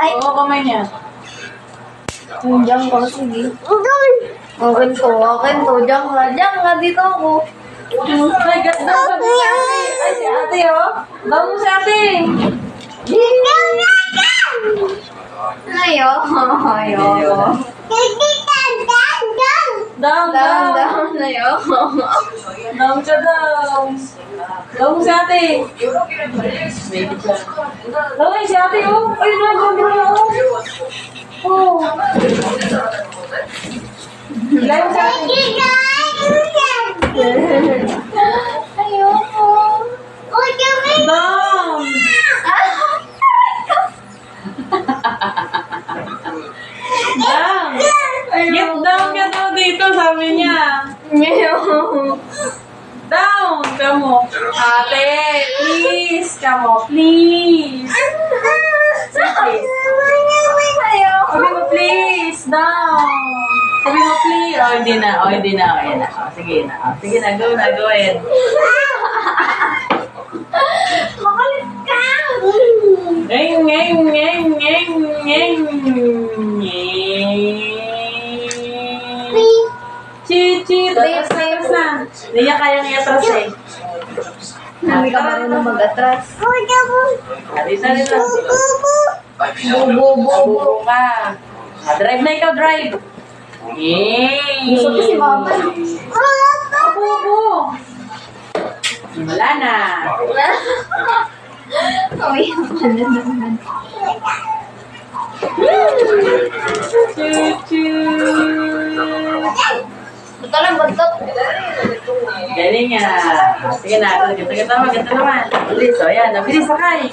Ay, oo, kamay niya. Diyan ka, sige. Akin to. Diyan ka, dito ako. Ay, daw sabi si ate. Ay, si ate, oh. Daw mo si ate. Ayo. Daw. Ayo. Daw siya daw. Daw mo si ate. Daw ay si ate, oh. Ay, nagagawin oh. Oh. Layo si ate. Ayoko. Daw. Daw. Get down ka daw dito, sabi niya. Down! Kamu. Ate, please. Kamu, please. Please. Sabi mo, please. Down. Sabi mo, please. Oh, hindi na. Ayan na. Oh, sige na. Sige na, go na, go ahead. Makalit ka! Chichi, atras na. Hindi niya kayang i-atras eh. Hindi ka marunong mag-atras. Dito. Bubo ka. Drive na ikaw, drive. Yay! Gusto ko si mama. Bubo. Wala na. Uy, ano naman. Ba't Galing nga. Sige na. Ganito naman. Bilis. O yan. Bilis sakay.